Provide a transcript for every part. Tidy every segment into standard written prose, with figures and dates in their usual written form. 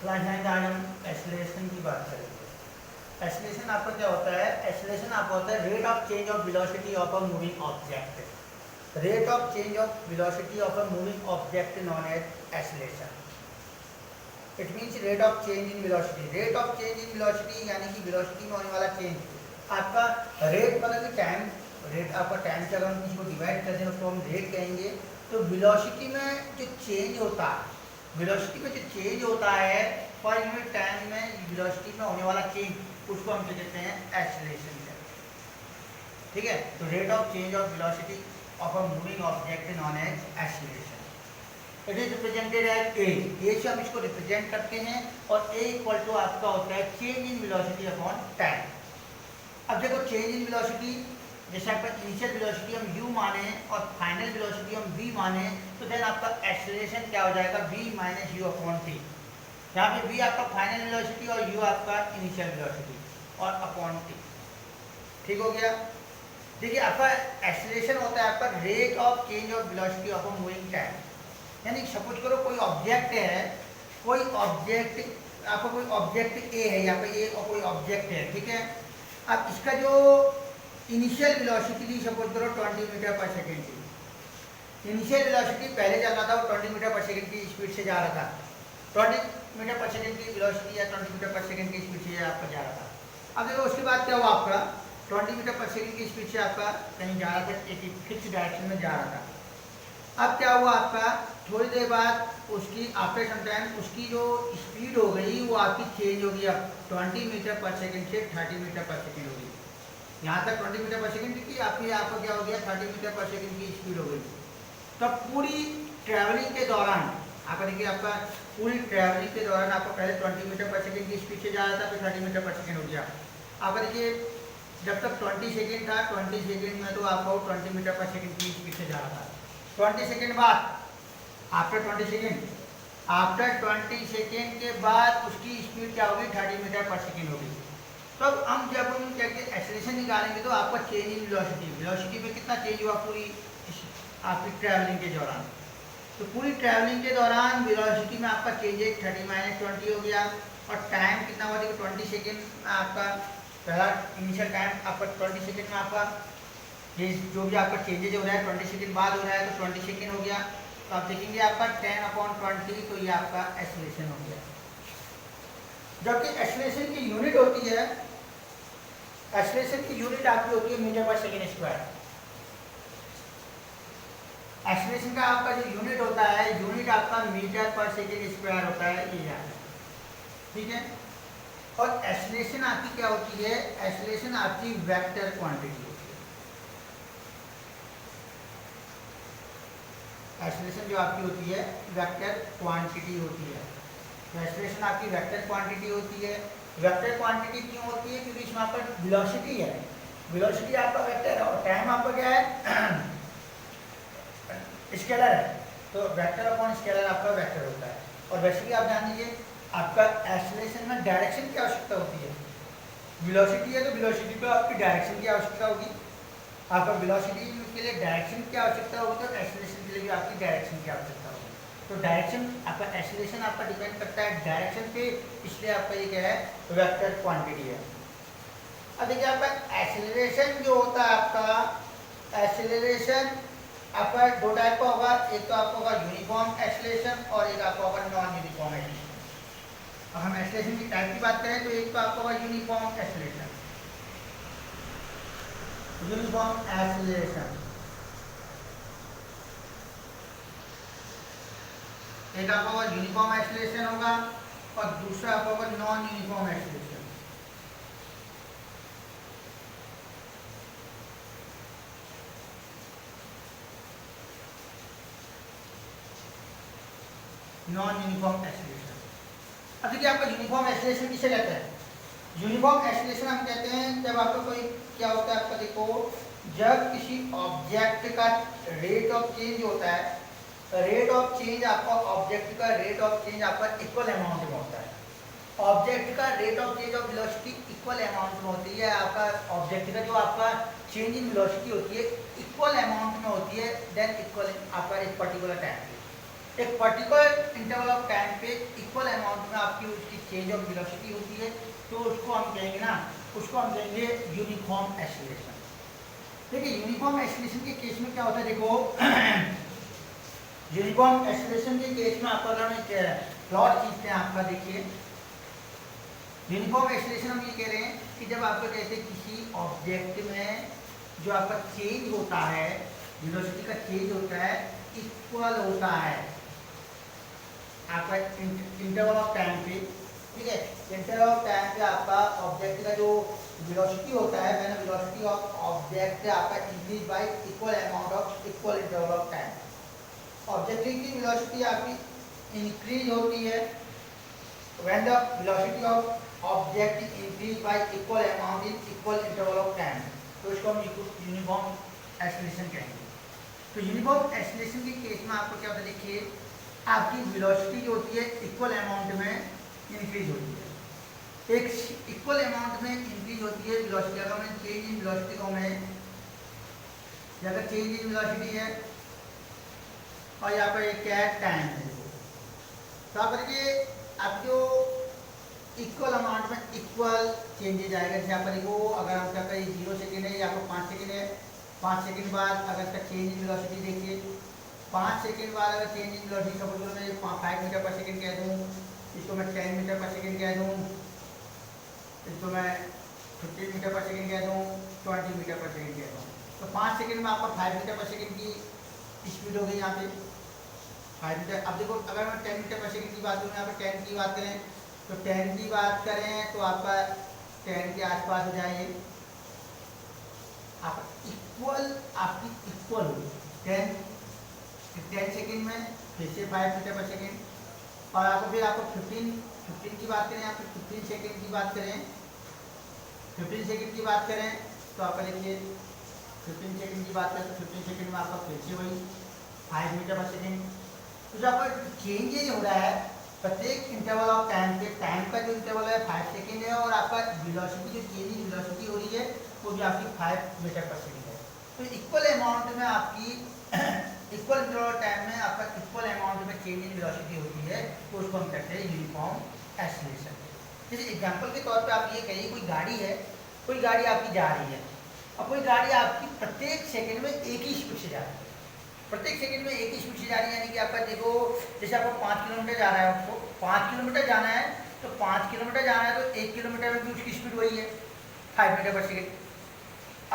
Class 9 आज हम acceleration की बात करेंगे। एक्सेलरेशन आपका क्या होता है? एक्सेलरेशन आपका होता है rate of change of velocity of a moving object. Rate of change of velocity of a moving object known as acceleration. It means rate of change in velocity. Rate of change in velocity यानी कि velocity में होने वाला change. आपका rate मतलब कि time, rate आपका time से अगर हम किसी को डिवाइड कर दें उसको हम रेट कहेंगे। तो वेलोसिटी में जो चेंज होता है, वेलोसिटी में जो चेंज होता है पर यूनिट टाइम में वेलोसिटी में होने वाला चेंज उसको हम क्या कहते हैं? एक्सेलरेशन कहते हैं। ठीक है, तो rate of change of velocity of a moving object known as acceleration. It is represented as a से हम इसको रिप्रेजेंट करते हैं और ए इक्वल टू आपका होता है change in velocity upon time. अब देखो चेंज इन वेलोसिटी, जैसे आपका इनिशियल वेलोसिटी हम u माने और फाइनल वेलोसिटी हम v माने, तो देन आपका एक्सेलरेशन क्या हो जाएगा? v minus you upon T. यहाँ पे v आपका फाइनल वेलोसिटी और u आपका इनिशियल वेलोसिटी और अपॉन टी। ठीक हो गया? देखिए आपका एक्सेलरेशन होता है आपका rate of change of velocity of a moving time. यानी सपोज करो कोई ऑब्जेक्ट है, कोई ऑब्जेक्ट आपका कोई ऑब्जेक्ट ए है, यहाँ पे ए और कोई ऑब्जेक्ट है। ठीक है, अब इसका जो इनिशियल वेलोसिटी थी सपोज करो 20 मीटर पर सेकेंड थी। इनिशियल वेलोसिटी पहले चल रहा था वो 20 मीटर पर सेकेंड की स्पीड से जा रहा था। 20 मीटर पर सेकेंड की वेलोसिटी या 20 मीटर पर सेकेंड की स्पीड से आपका जा रहा था। अब देखो उसके बाद क्या हुआ? आपका 20 मीटर पर सेकेंड की स्पीड से आपका कहीं जा रहा था, एक फिक्स डायरेक्शन में जा रहा था। अब क्या हुआ? आपका थोड़ी देर बाद उसकी आफ्टर सम टाइम उसकी जो स्पीड हो गई वो आपकी चेंज होगी। अब 20 मीटर पर सेकेंड से 30 मीटर पर सेकेंड होगी। यहाँ तक 20 मीटर पर सेकेंड की आपकी आपको क्या हो गया? 30 मीटर पर सेकेंड की स्पीड हो गई। तब पूरी ट्रैवलिंग के दौरान आपका देखिए आपका पूरी ट्रैवलिंग के दौरान आपको पहले 20 मीटर पर सेकेंड की स्पीड से जा रहा था, फिर 30 मीटर पर सेकेंड हो गया। आपका देखिए जब तक 20 सेकेंड था, 20 सेकेंड में तो आपको 20 मीटर पर सेकेंड की स्पीड से जा रहा था। 20 सेकेंड बाद आफ्टर 20 सेकेंड, आफ्टर 20 सेकेंड के बाद उसकी स्पीड क्या होगी? 30 मीटर पर सेकेंड होगी। तो अब जब हम क्या कहते हैं एक्सेलरेशन निकालेंगे तो आपका चेंज इन वेलोसिटी, वेलोसिटी में कितना चेंज हुआ पूरी आपकी ट्रैवलिंग के दौरान? तो पूरी ट्रैवलिंग के दौरान वेलोसिटी में आपका चेंज है 30 माइनस 20 हो गया। और टाइम कितना हुआ? देखो 20 सेकेंड में आपका पहला इनिशियल टाइम आपका 20 सेकेंड में आपका ये जो भी आपका चेंजेज हो रहा है 20 सेकेंड बाद हो रहा है, तो 20 सेकेंड हो गया। तो आप देखेंगे आपका 10/20, तो ये आपका एक्सेलरेशन हो गया। जबकि एक्सेलरेशन की यूनिट होती है, एक्सेलरेशन की यूनिट आपकी होती है मीटर पर सेकेंड स्क्वायर। एक्सेलरेशन का आपका जो यूनिट होता है, यूनिट आपका मीटर पर सेकेंड स्क्वायर होता है, ये याद है। ठीक है, और एक्सेलरेशन आपकी क्या होती है? एक्सेलरेशन आपकी वेक्टर क्वांटिटी होती है। एक्सेलरेशन जो आपकी होती है वेक्टर क्वांटिटी होती है। तो एक्सेलरेशन आपकी वेक्टर क्वांटिटी होती है। वेक्टर क्वांटिटी क्यों होती है? क्योंकि इसमें आपका वेलोसिटी है, वेलोसिटी आपका वेक्टर है और टाइम आपका क्या है? स्केलर है। तो वेक्टर अपॉन स्केलर आपका वेक्टर होता है। और वैसे भी आप जान लीजिए आपका एक्सेलरेशन में डायरेक्शन की आवश्यकता होती है। वेलोसिटी है तो वेलोसिटी पे आपकी डायरेक्शन की आवश्यकता होगी। आपका वेलोसिटी के लिए डायरेक्शन की आवश्यकता होगी, तो एक्सेलरेशन के लिए भी आपकी डायरेक्शन की आवश्यकता होगी। तो डायरेक्शन आपका एक्सेलरेशन आपका डिपेंड करता है डायरेक्शन पे, इसलिए आपका ये क्या है? वेक्टर क्वांटिटी है। अब देखिए आपका एक्सेलरेशन जो होता है आपका एक्सेलरेशन आपका दो टाइप का होगा। एक तो आपका होगा यूनिफॉर्म एक्सेलरेशन और एक आपका होगा नॉन यूनिफॉर्म एक्सेलरेशन। अब हम एक्सेलरेशन की टाइप की बात करें तो एक तो आपका होगा यूनिफॉर्म एक्सेलरेशन, यूनिफॉर्म एक्सेलरेशन। एक आपका होगा यूनिफॉर्म एक्सेलरेशन होगा और दूसरा आपका होगा non uniform acceleration. Non uniform acceleration. अब देखिए आपका यूनिफॉर्म एक्सेलरेशन किसे कहते हैं? यूनिफॉर्म एक्सेलरेशन हम कहते हैं जब आपका कोई क्या होता है? आपका देखो जब किसी ऑब्जेक्ट का रेट ऑफ चेंज होता है, रेट ऑफ चेंज आपका ऑब्जेक्ट का रेट ऑफ चेंज आपका इक्वल अमाउंट में होता है। ऑब्जेक्ट का rate of change of velocity equal amount में होती है। आपका ऑब्जेक्ट का जो आपका चेंज इन वेलोसिटी होती है इक्वल अमाउंट में होती है, देन इक्वल आपका एक पर्टिकुलर टाइम पे। एक पर्टिकुलर इंटरवल ऑफ टाइम पे इक्वल अमाउंट में आपकी उसकी चेंज ऑफ वेलोसिटी होती है, तो उसको हम कहेंगे ना, उसको हम कहेंगे यूनिफॉर्म एक्सीलरेशन। देखिए यूनिफॉर्म एक्सीलरेशन के केस में क्या होता है, देखो यूनिफॉर्म एक्सीलरेशन के केस में आपका अगर हम प्लॉट खींचते हैं आपका, देखिए यूनिफॉर्म एक्सीलरेशन हम ये कह रहे हैं कि जब आपको जैसे किसी ऑब्जेक्ट में जो आपका चेंज होता है, वेलोसिटी का चेंज होता है, इक्वल होता है आपका इंटरवल ऑफ टाइम पे, ठीक है, इंटरवल ऑफ टाइम पे आपका ऑब्जेक्ट का जो वेलोसिटी होता है, व्हेन वेलोसिटी ऑफ ऑब्जेक्ट आपका increase y equal amount of equal interval of time. Object की वेलोसिटी आपकी इंक्रीज होती है when the velocity of object increase y equal amount in equal interval of time, तो इसको हम यूनिफॉर्म एक्सीलरेशन कहेंगे। तो यूनिफॉर्म एक्सीलरेशन के केस में आपको क्या होता है, देखिए आपकी वेलोसिटी जो होती है इक्वल अमाउंट में इंक्रीज होती है, एक इक्वल अमाउंट में इंक्रीज होती है वेलोसिटी। अगर मैं चेंज इन वेलोसिटी को मैं, अगर चेंज इन वेलोसिटी है और यहाँ पर एक क्या है टाइम है, तो आप देखिए आप जो इक्वल अमाउंट में इक्वल चेंजेज आएगा। जैसे यहाँ पर देखो अगर हम क्या करें 0 सेकेंड है, यहाँ पर 5 सेकेंड है, 5 सेकेंड बाद अगर इसका चेंज इन वेलोसिटी देखिए, 5 सेकेंड बाद अगर चेंज इन वेलोसिटी सपोज करो मैं 5 मीटर पर सेकेंड कह दूँ, इसको मैं 10 मीटर पर सेकेंड कह दूँ, इसको मैं 15 मीटर पर सेकेंड कह दूँ, 20 मीटर पर सेकेंड कह दूँ, तो 5 सेकेंड में आपका 5 मीटर पर सेकेंड की स्पीड हो गई यहाँ पे 5 मीटर। अब देखो अगर मैं 10 मीटर पर सेकेंड की बात करूँ, यहाँ पर 10 की बात करें, तो 10 की बात करें तो आपका 10 के आसपास हो जाए, आप इक्वल आपकी इक्वल होगी 10 सेकेंड में फिर से 5 मीटर पर सेकेंड, और आपको फिर आपको 15 की बात करें, यहाँ पे 15 सेकेंड की बात करें, 15 सेकेंड की बात करें तो आपका देखिए 15 सेकेंड की बात करें तो 15 सेकेंड में आपका फिर से वही 5 मीटर पर सेकेंड। तो जो आपका चेंजेज हो रहा है प्रत्येक इंटरवल ऑफ टाइम पे, टाइम का जो इंटरवल है 5 सेकेंड है, और आपका वेलोसिटी जो चेंजिंग वेलोसिटी हो रही है वो भी आपकी 5 मीटर पर सेकेंड है। तो इक्वल अमाउंट में आपकी इक्वल इंटरवल टाइम में आपका इक्वल अमाउंट में चेंजिंग वेलोसिटी होती है, तो उसको हम कहते हैं यूनिफॉर्म एक्सीलरेशन। जैसे एग्जांपल के तौर पे आप ये कहिए कोई गाड़ी है, कोई गाड़ी आपकी जा रही है, और कोई गाड़ी आपकी प्रत्येक सेकेंड में एक ही स्पीड से जा रही है, प्रत्येक सेकंड में एक ही स्पीड से जा रही है, यानी कि आपका देखो जैसे आपको 5 किलोमीटर जा रहा है, आपको 5 किलोमीटर जाना है, तो 5 किलोमीटर जाना है तो 1 किलोमीटर में भी उसकी स्पीड वही है 5 मीटर पर सेकेंड,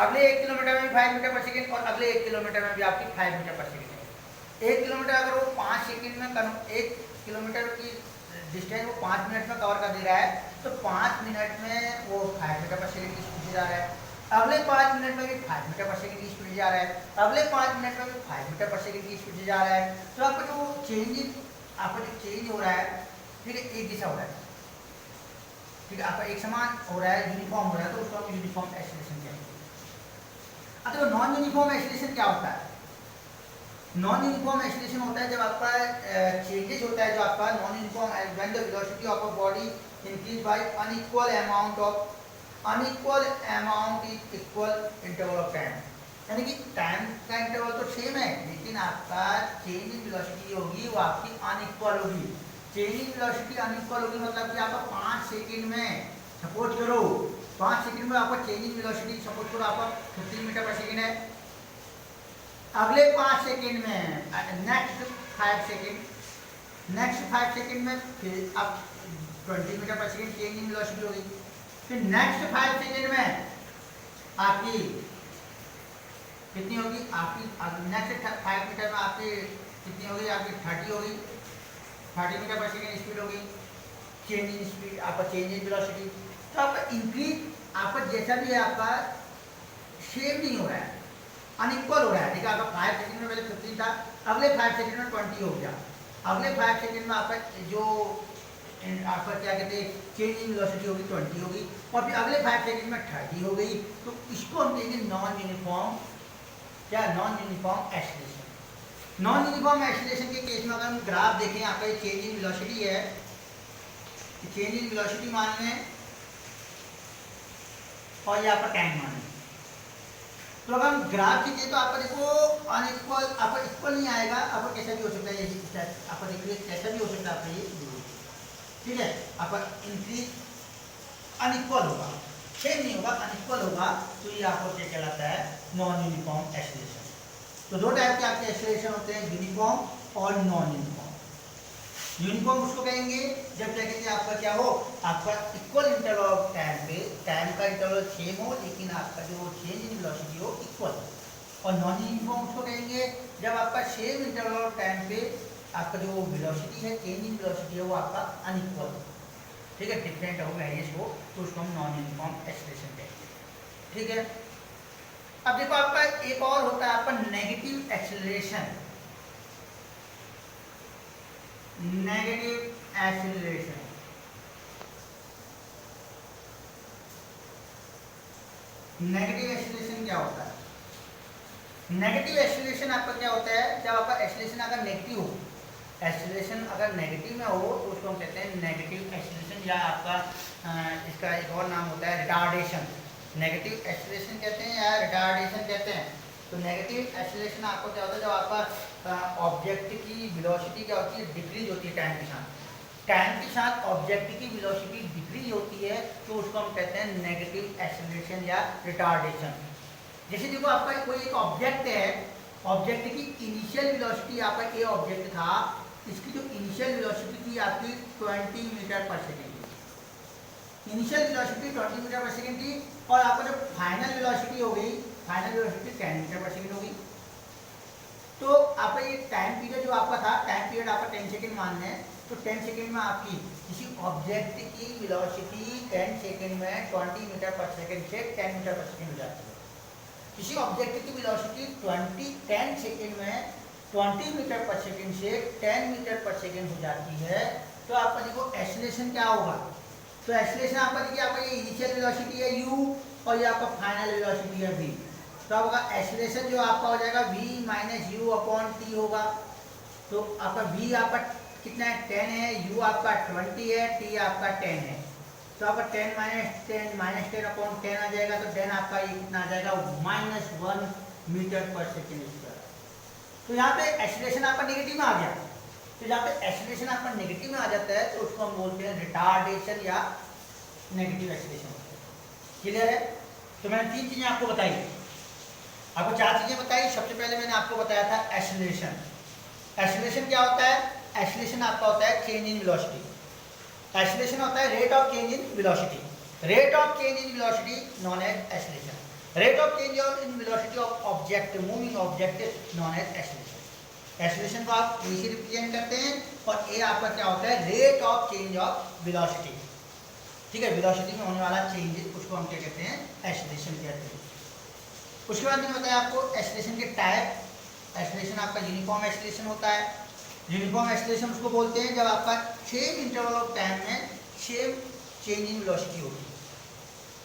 अगले 1 किलोमीटर में भी 5 मीटर पर सेकेंड, और अगले 1 किलोमीटर में भी आपकी 5 मीटर पर सेकेंड है। 1 किलोमीटर अगर वो 5 सेकेंड में 1 किलोमीटर की डिस्टेंस वो 5 मिनट में कवर कर दे रहा है, तो 5 मिनट में वो 5 मीटर पर सेकेंड की स्पीड से जा रहा है, अगले 5 मिनट में भी 5 मीटर पर सेकेंड की स्पीड से जा रहा है, अगले 5 मिनट में भी 5 मीटर पर सेकेंड की स्पीड से जा रहा है। तो आपका जो चेंज हो रहा है, ठीक है, एक दिशा हो रहा है, ठीक है, आपका एक समान हो रहा है, यूनिफॉर्म हो रहा है, तो उसको हम यूनिफॉर्म एक्सीलरेशन कहेंगे। अब देखो नॉन यूनिफॉर्म एक्सीलरेशन क्या होता है? नॉन यूनिफॉर्म एक्सीलरेशन होता है जब आपका चेंजेज होता है, जो आपका non uniform when the velocity of a body increase by unequal amount is equal interval of time, यानी कि टाइम का इंटरवल तो सेम है, लेकिन आपका चेंज इन वेलोसिटी होगी वो आपकी अनइक्वल होगी। चेंज इन वेलोसिटी अनइक्वल होगी मतलब कि आपका 5 सेकंड में सपोज करो 5 सेकंड में आपका चेंज इन वेलोसिटी सपोज करो आपका 15 मीटर पर सेकंड है, अगले 5 सेकंड में नेक्स्ट 5 सेकंड में फिर अब 20 मीटर पर सेकंड चेंज इन वेलोसिटी होगी, फिर नेक्स्ट 5 सेकंड में आपकी कितनी होगी, आपकी नेक्स्ट 5 मीटर में आपकी कितनी होगी, आपकी 30 होगी, 30 मीटर पर सेकंड स्पीड होगी, चेंज इन स्पीड आपका चेंज इन वेलोसिटी। तो आपका इंक्रीज आपका जैसा भी है आपका सेम नहीं हो रहा है, अनइक्वल हो रहा है, ठीक है, आपका 5 सेकंड में पहले 15 था, अगले 5 सेकंड में 20 हो गया, अगले 5 सेकंड में आपका जो आपका क्या कहते हैं चेंज इन वेलोसिटी होगी 20 होगी, और फिर अगले 5 सेकंड में 30 हो गई। तो इसको हम कहेंगे non uniform acceleration. Non uniform acceleration के केस में अगर हम ग्राफ देखें, आपका ये चेंज इन वेलोसिटी है, चेंज इन वेलोसिटी मान लें और ये आपका टाइम मान लें, तो अगर हम ग्राफ खींचे तो आपको देखो अनइक्वल, आपका इक्वल नहीं आएगा, आपका कैसा भी हो सकता है, ये आपका देखिए कैसा भी हो सकता है आपका ये, ठीक है, आपका इंक्रीज अनइक्वल होगा, सेम नहीं होगा, अनइक्वल होगा, तो ये आपको क्या कहलाता है, नॉन यूनिफॉर्म एक्सीलरेशन। तो दो टाइप के आपके एक्सीलरेशन होते हैं, यूनिफॉर्म और नॉन यूनिफॉर्म। यूनिफॉर्म उसको कहेंगे जब क्या कहते हैं आपका क्या हो, आपका इक्वल इंटरवल ऑफ टाइम पे, टाइम का इंटरवल सेम हो लेकिन आपका जो चेंज इन वेलोसिटी हो इक्वल। और नॉन यूनिफॉर्म उसको कहेंगे जब आपका सेम इंटरवल ऑफ टाइम पे आपका जो वेलोसिटी है, चेंज इन वेलोसिटी है वो आपका अनइक्वल, ठीक है, डिफरेंट हो, वेरियस हो, तो उसको हम नॉन यूनिफॉर्म एक्सीलरेशन कहेंगे, ठीक है। अब देखो आपका एक और होता है आपका negative acceleration, negative acceleration. Negative acceleration क्या होता है? नेगेटिव एक्सीलरेशन आपका क्या होता है, जब आपका एक्सीलरेशन अगर नेगेटिव हो, एक्सीलरेशन अगर नेगेटिव में हो तो उसको हम कहते हैं नेगेटिव एक्सीलरेशन, या आपका इसका एक और नाम होता है रिटार्डेशन। नेगेटिव एक्सीलरेशन कहते हैं या रिटार्डेशन कहते हैं। तो नेगेटिव एक्सीलरेशन आपको क्या होता है, जब आपका ऑब्जेक्ट की वेलोसिटी क्या होती है, डिक्रीज होती है टाइम के साथ, टाइम के साथ ऑब्जेक्ट की वेलोसिटी डिक्रीज होती है, तो उसको हम कहते हैं नेगेटिव एक्सीलरेशन या रिटार्डेशन। जैसे देखो आपका कोई एक ऑब्जेक्ट है, ऑब्जेक्ट की इनिशियल वेलोसिटी, आपका ए ऑब्जेक्ट था, इसकी जो इनिशियल वेलोसिटी थी आपकी 20 मीटर पर सेकेंड, इनिशियल वेलोसिटी 20 मीटर पर सेकेंड थी, और आपका जो फाइनल वेलोसिटी हो गई, फाइनल वेलोसिटी 10 मीटर पर सेकेंड होगी। तो आपका ये टाइम पीरियड जो आपका था, टाइम पीरियड आपका 10 सेकेंड मानना है, तो 10 सेकेंड में आपकी किसी ऑब्जेक्ट की वेलोसिटी 10 सेकेंड में 20 मीटर पर सेकेंड से 10 मीटर पर सेकेंड हो जाती है। किसी ऑब्जेक्ट की वेलोसिटी 10 सेकेंड में 20 मीटर पर सेकेंड से 10 मीटर पर सेकेंड हो जाती है, तो आपका देखो एक्सीलरेशन क्या होगा। तो एक्सीलरेशन आपका देखिए, आपका ये इनिशियल वेलोसिटी है u, और ये आपका फाइनल वेलोसिटी है v, तो आपका एक्सीलरेशन जो आपका हो जाएगा v minus you upon T होगा। तो आपका v आपका कितना है, 10 है, u आपका 20 है, t आपका 10 है, तो आपका 10 माइनस 10 अपॉन 10 आ जाएगा, तो 10 आपका ये कितना आ जाएगा, -1 मीटर पर सेकेंड स्क्वायर। तो यहाँ पे एक्सीलरेशन आपका नेगेटिव में आ गया। तो जहाँ पे एक्सीलरेशन आपका नेगेटिव में आ जाता है, तो उसको हम बोलते हैं रिटार्डेशन या नेगेटिव एक्सीलरेशन। क्लियर है? तो मैंने 3 चीजें आपको बताई, आपको 4 चीजें बताई। सबसे पहले मैंने आपको बताया था एक्सीलरेशन। एक्सीलरेशन क्या होता है? एक्सीलरेशन आपका होता है चेंज इन वेलोसिटी। एक्सीलरेशन होता है rate of change in velocity. Rate of change in velocity known as acceleration. Rate of change in velocity of object, moving object known as acceleration. Acceleration को आप ए से represent करते हैं, और ए आपका क्या होता है, rate of change of velocity, ठीक है, वेलोसिटी में होने वाला चेंज, उसको हम क्या कहते हैं, एक्सीलरेशन कहते हैं। उसके बाद मैंने बताया आपको एक्सीलरेशन के टाइप। एक्सीलरेशन आपका यूनिफॉर्म एक्सीलरेशन होता है। यूनिफॉर्म एक्सीलरेशन उसको बोलते हैं जब आपका सेम इंटरवल ऑफ टाइम में सेम चेंज इन वेलोसिटी होगी।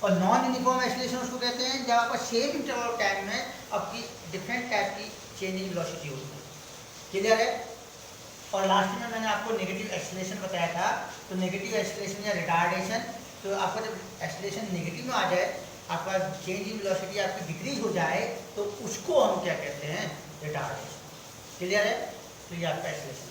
और नॉन यूनिफॉर्म एक्सीलरेशन उसको कहते हैं जब आपका सेम इंटरवल ऑफ टाइम में आपकी डिफरेंट टाइप की चेंज इन वेलोसिटी होगी। क्लियर है? और लास्ट में मैंने आपको नेगेटिव एक्सीलरेशन बताया था। तो नेगेटिव एक्सीलरेशन या रिटार्डेशन, तो आपका जब एक्सीलरेशन नेगेटिव में आ जाए, आपका चेंज इन वेलोसिटी आपकी डिक्रीज हो जाए, तो उसको हम क्या कहते हैं, रिटार्डेशन। क्लियर है? तो ये आपका एक्सीलरेशन।